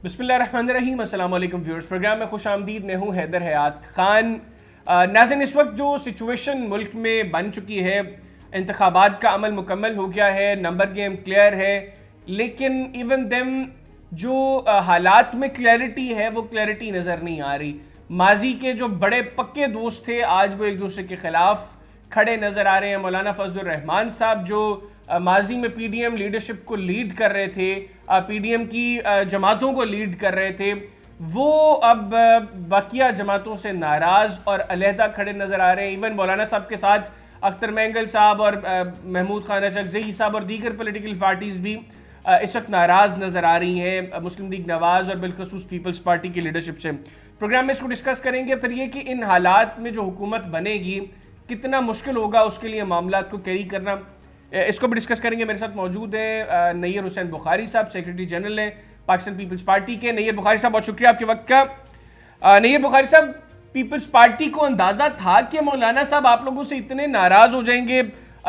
बिस्मिल्लाहिर्रहमानिर्रहीम। अस्सलाम वालेकुम व्यूअर्स, प्रोग्राम में खुश आमदीद। मैं हूँ हैदर हयात ख़ान। नाज़रीन, इस वक्त जो सिचुएशन मुल्क में बन चुकी है, इंतखाबात का अमल मुकम्मल हो गया है, नंबर गेम क्लियर है, लेकिन इवन देम जो हालात में क्लैरिटी है वो क्लैरिटी नज़र नहीं आ रही। माजी के जो बड़े पक्के दोस्त थे आज वो एक दूसरे के खिलाफ खड़े नज़र आ रहे हैं। मौलाना फजलुर रहमान साहब जो माजी में पीडीएम लीडरशिप को लीड कर रहे थे, पीडीएम की जमातों को लीड कर रहे थे, वो अब बाकिया जमातों से नाराज़ और अलहदा खड़े नज़र आ रहे हैं। इवन मौलाना साहब के साथ अख्तर मैंगल साहब और महमूद खान अचकज़ई साहब और दीगर पॉलिटिकल पार्टीज़ भी इस वक्त नाराज़ नज़र आ रही हैं मुस्लिम लीग नवाज़ और बिलखसूस पीपल्स पार्टी की लीडरशिप से। प्रोग्राम में इसको डिस्कस करेंगे। फिर ये कि इन हालात में जो हुकूमत बनेगी कितना मुश्किल होगा उसके लिए मामलात को कैरी करना, इसको भी डिस्कस करेंगे। मेरे साथ मौजूद है नैयर हुसैन बुखारी साहब, सेक्रेटरी जनरल हैं पाकिस्तान पीपल्स पार्टी के। नैयर बुखारी साहब, बहुत शुक्रिया आपके वक्त का। नैयर बुखारी साहब, पीपल्स पार्टी को अंदाज़ा था कि मौलाना साहब आप लोगों से इतने नाराज़ हो जाएंगे,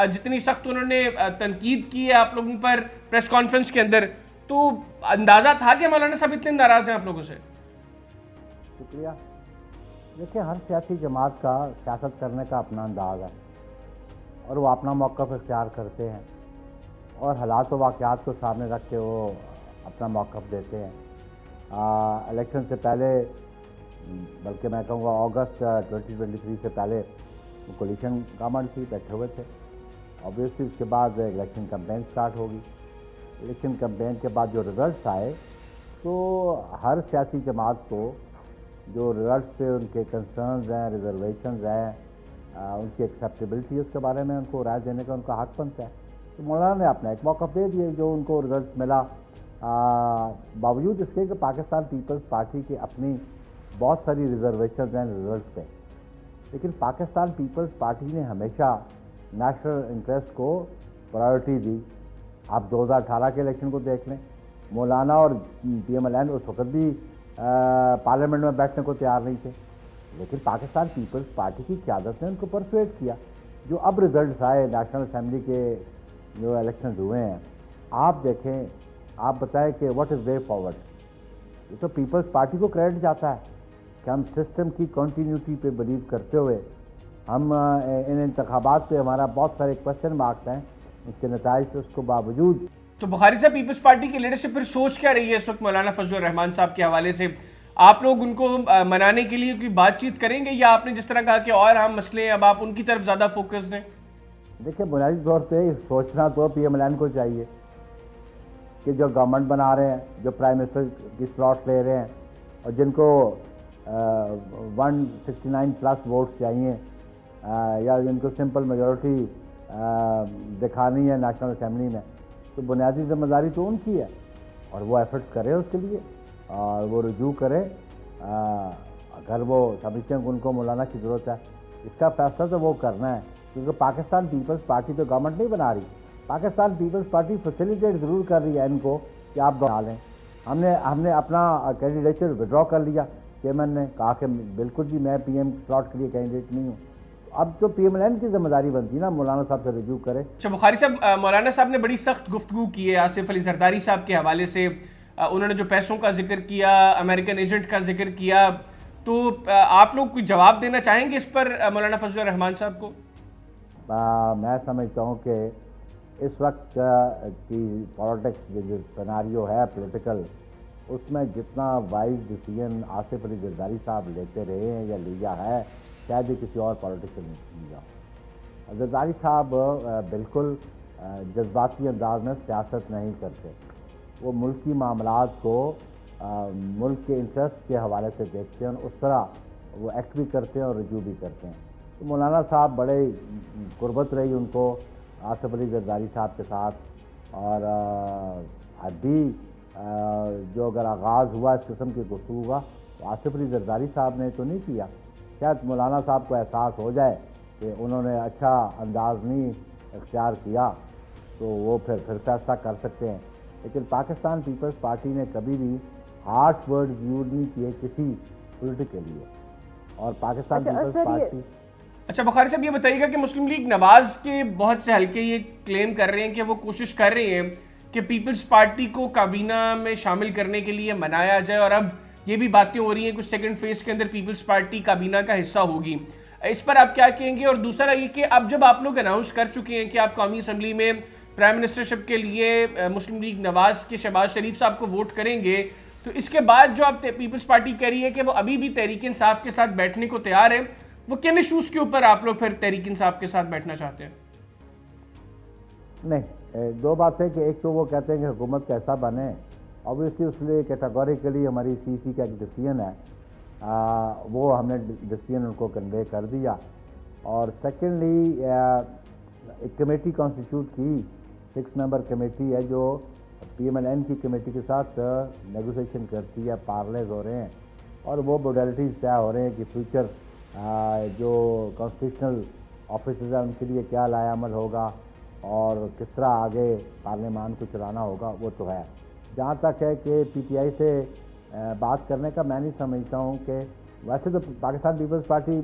जितनी सख्त उन्होंने तनकीद की है आप लोगों पर प्रेस कॉन्फ्रेंस के अंदर, तो अंदाज़ा था कि मौलाना साहब इतने नाराज़ हैं आप लोगों से? शुक्रिया। देखिए, हर सियासी जमात का सियासत करने का अपना अंदाज़ है और वो अपना मौक़िफ़ इख्तियार करते हैं और हालात व वाक़यात को सामने रख के वो अपना मौक़िफ़ देते हैं। इलेक्शन से पहले, बल्कि मैं कहूँगा अगस्त 2023 से पहले वो कोलिशन गवर्नमेंट थी, बैठे हुए थे। ऑब्वियसली उसके बाद इलेक्शन कैंपेन स्टार्ट होगी। इलेक्शन कैंपेन के बाद जो रिज़ल्ट आए तो हर सियासी जमात को जो रिजल्ट पे उनके कंसर्न्स हैं, रिजर्वेशंस हैं, उनकी एक्सेप्टेबिलिटी, उसके बारे में उनको राय देने का उनका हक बनता है। तो मौलाना ने अपना एक मौक़िफ़ दे दिया जो उनको रिजल्ट मिला, बावजूद इसके कि पाकिस्तान पीपल्स पार्टी की अपनी बहुत सारी रिजर्वेशंस हैं रिजल्ट पे। लेकिन पाकिस्तान पीपल्स पार्टी ने हमेशा नेशनल इंटरेस्ट को प्रायोरिटी दी। आप 2018 के इलेक्शन को देख लें, मौलाना और PMLN उस वक्त भी पार्लियामेंट में बैठने को तैयार नहीं थे, लेकिन पाकिस्तान पीपल्स पार्टी की क़यादत ने उनको परसुएट किया। जो अब रिजल्ट्स आए नेशनल असेंबली के, जो इलेक्शन हुए हैं, आप देखें, आप बताएं कि व्हाट इज़ वे फॉरवर्ड। ये तो पीपल्स पार्टी को क्रेडिट जाता है कि हम सिस्टम की कंटिन्यूटी पे बिलीव करते हुए हम इन इंतखाबात पे हमारा बहुत सारे क्वेश्चन मार्क्स हैं, उसके नताइज से उसको बावजूद। तो बुखारी साहब, पीपल्स पार्टी की लीडरशिप फिर सोच क्या रही है इस वक्त मौलाना फजलुर रहमान साहब के हवाले से? आप लोग उनको मनाने के लिए कोई बातचीत करेंगे या आपने जिस तरह कहा कि और हम मसले हैं अब आप उनकी तरफ ज़्यादा फोकस्ड हैं? देखिए, बुनियादी तौर पे सोचना तो PMLN को चाहिए कि जो गवर्नमेंट बना रहे हैं, जो प्राइम मिनिस्टर की स्लॉट ले रहे हैं और जिनको 169 प्लस वोट चाहिए, या जिनको सिंपल मेजॉरिटी दिखानी है नेशनल असेंबली में, तो बुनियादी जिम्मेदारी तो उनकी है और वो एफर्ट्स करें उसके लिए और वो रुजू करें। अगर वो समझते हैं कि उनको मौलाना की ज़रूरत है, इसका फैसला तो वो करना है, क्योंकि पाकिस्तान पीपल्स पार्टी तो गवर्नमेंट नहीं बना रही। पाकिस्तान पीपल्स पार्टी फैसिलिटेट ज़रूर कर रही है इनको कि आप बना लें। हमने अपना कैंडिडेचर विड्रॉ कर लिया। चेयरमैन ने कहा कि बिल्कुल जी, मैं PM स्लॉट के लिए कैंडिडेट नहीं हूँ। अब तो PMLN की जिम्मेदारी बनती है ना, मौलाना साहब से रिव्यू करे। अच्छा बुखारी साहब, मौलाना साहब ने बड़ी सख्त गुफ्तगू की है आसिफ अली जरदारी साहब के हवाले से। उन्होंने जो पैसों का जिक्र किया, अमेरिकन एजेंट का जिक्र किया, तो आप लोग कोई जवाब देना चाहेंगे इस पर मौलाना फजलुर रहमान साहब को? मैं समझता हूँ कि इस वक्त की पॉलिटिक्स जो सिनेरियो है पॉलिटिकल, उसमें जितना वाइज डिसीजन आसिफ अली जरदारी साहब लेते रहे हैं या लिया है, शायद ही किसी और पॉलिटिशियन ने लिया हो। जरदारी साहब बिल्कुल जज्बाती अंदाज में सियासत नहीं करते। वो मुल्की मामलात को मुल्क के इंटरेस्ट के हवाले से देखते हैं और उस तरह वो एक्ट भी करते हैं और रिव्यू भी करते हैं। तो मौलाना साहब बड़े गुर्बत रही उनको आसिफ अली जरदारी साहब के साथ, और अभी जो अगर आगाज़ हुआ इस किस्म की गुफ्तगू का, तो आसिफ अली जरदारी साहब ने तो नहीं किया। शायद मौलाना साहब को एहसास हो जाए कि उन्होंने अच्छा अंदाज नहीं इख्तियार किया तो वो फिर फैसला कर सकते हैं। लेकिन पाकिस्तान पीपल्स पार्टी ने कभी भी हार्श वर्ड्स यूज नहीं किए किसी पॉलिटिक्स के लिए, और पाकिस्तान पीपल्स पार्टी। अच्छा बुखारी साहब, ये बताइएगा कि मुस्लिम लीग नवाज़ के बहुत से हल्के ये क्लेम कर रहे हैं कि वो कोशिश कर रहे हैं कि पीपल्स पार्टी को काबीना में शामिल करने के लिए मनाया जाए, और अब ये भी बातें हो रही हैं कुछ सेकंड फेज के अंदर पीपल्स पार्टी काबीना का हिस्सा होगी। इस पर आप क्या कहेंगे? और दूसरा ये कि अब जब आप लोग अनाउंस कर चुके हैं कि आप कौमी असम्बली में प्राइम मिनिस्टरशिप के लिए मुस्लिम लीग नवाज के शहबाज शरीफ साहब को वोट करेंगे, तो इसके बाद जो आप पीपल्स पार्टी कह रही है कि वो अभी भी तहरीक इंसाफ के साथ बैठने को तैयार है, वो किन इशूज़ के ऊपर आप लोग फिर तहरीक इंसाफ के साथ बैठना चाहते हैं? नहीं, दो बातें कि एक तो वो कहते हैं कि हुकूमत कैसा बने, ऑब्वियसली उसलिए कैटेगोरिकली हमारी सीसी का एक डिसीजन है, वो हमने डिसीजन उनको कन्वे कर दिया। और सेकेंडली एक कमेटी कॉन्स्टिट्यूट की, 6 मेंबर कमेटी है जो PMLN की कमेटी के साथ नेगोशिएशन करती है, पार्लेज हो रहे हैं और वो मोडेलिटीज़ तय हो रहे हैं कि फ्यूचर जो कॉन्स्टिट्यूशनल ऑफिसर्स हैं उनके लिए क्या लायामल होगा और किस तरह आगे पार्लियामान को चलाना होगा, वो तो है। जहाँ तक है कि PTI से बात करने का मैं नहीं समझता हूँ कि वैसे तो पाकिस्तान पीपल्स पार्टी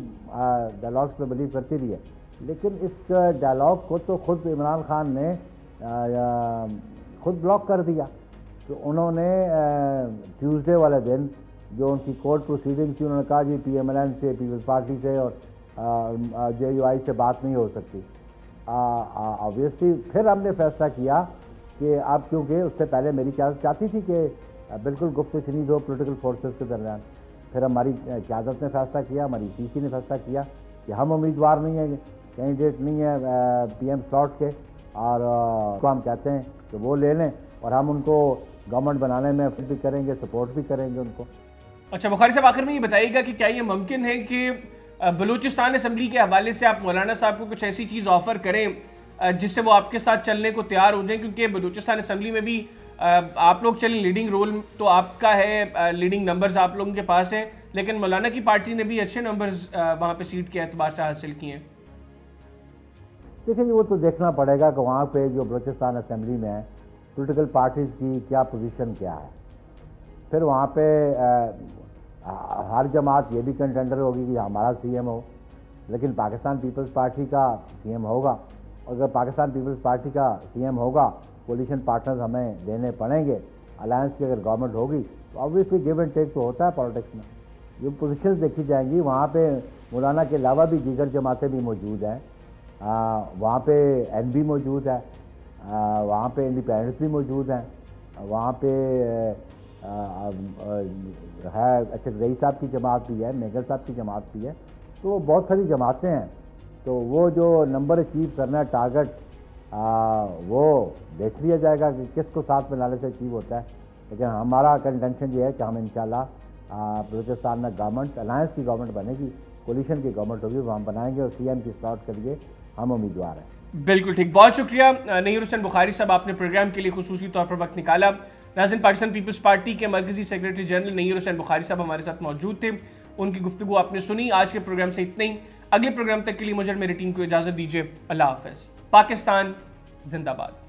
डायलॉग्स पे बिलीव करती रही है, लेकिन इस डायलॉग को तो खुद इमरान खान ने खुद ब्लॉक कर दिया। तो उन्होंने ट्यूसडे वाले दिन जो उनकी कोर्ट प्रोसीडिंग थी, उन्होंने कहा जी PMLN से, पीपल्स पार्टी से और JUI से बात नहीं हो सकती। ऑब्वियसली फिर हमने फैसला किया कि अब क्योंकि उससे पहले मेरी क़यादत चाहती थी कि बिल्कुल गुफ्तशनीद हो पॉलिटिकल फोर्सेस के दरमियान, फिर हमारी क़यादत ने फैसला किया, हमारी CC ने फैसला किया कि हम उम्मीदवार नहीं है, कैंडिडेट नहीं है PM स्लॉट के, और उसको हम कहते हैं कि वो ले लें और हम उनको गवर्नमेंट बनाने में भी करेंगे, सपोर्ट भी करेंगे उनको। अच्छा बुखारी साहब, आखिर में ये बताइएगा कि क्या ये मुमकिन है कि बलूचिस्तान असम्बली के हवाले से आप मौलाना साहब को कुछ ऐसी चीज़ ऑफ़र करें जिससे वो आपके साथ चलने को तैयार हो जाएं? क्योंकि बलूचिस्तान असम्बली में भी आप लोग चलें, लीडिंग रोल तो आपका है, लीडिंग नंबर्स आप लोगों के पास हैं, लेकिन मौलाना की पार्टी ने भी अच्छे नंबर्स वहाँ पे सीट के एतबार से हासिल किए हैं। देखिए वो तो देखना पड़ेगा कि वहाँ पे जो बलूचिस्तान असम्बली में है पॉलिटिकल पार्टीज़ की क्या पोजीशन क्या है। फिर वहाँ पे हर जमात ये भी कंटेंडर होगी कि हमारा CM हो, लेकिन पाकिस्तान पीपल्स पार्टी का CM होगा। और अगर पाकिस्तान पीपल्स पार्टी का CM होगा, कोलिशन पार्टनर्स हमें देने पड़ेंगे, अलायंस की अगर गवर्नमेंट होगी तो ऑब्वियसली गिव एंड टेक तो होता है पॉलिटिक्स में। जो पोजीशंस देखी जाएंगी वहाँ पे मौलाना के अलावा भी दीगर जमातें भी मौजूद हैं, वहाँ पे NB मौजूद है, वहाँ पे इंडिपेंडेंस भी मौजूद हैं, वहाँ पे है अच्छा रईस साहब की जमात भी है, मेगल साहब की जमात भी है, तो बहुत सारी जमातें हैं। तो वो जो नंबर अचीव करना है टारगेट, वो देख लिया जाएगा कि किसको साथ में लाने से अचीव होता है। लेकिन हमारा कंटेंशन ये है कि हम इंशाल्लाह बलूचिस्तान में गवर्नमेंट, अलायंस की गवर्नमेंट बनेगी, कोलिशन की गवर्नमेंट होगी, वो हम बनाएंगे और CM की स्लॉट के लिए हम उम्मीदवार हैं। बिल्कुल ठीक, बहुत शुक्रिया नहीर हुसैन बुखारी साहब, आपने प्रोग्राम के लिए खुसूसी तौर पर वक्त निकाला। नाज़रीन, पाकिस्तान पीपल्स पार्टी के मरकजी सेक्रेटरी जनरल नहीर हुसैन बुखारी साहब हमारे साथ मौजूद थे, उनकी गुफ्तगू आपने सुनी। आज के प्रोग्राम से इतना ही, अगले प्रोग्राम तक के लिए मुझे मेरी टीम को इजाज़त दीजिए। अल्लाह हाफ़िज़। पाकिस्तान जिंदाबाद।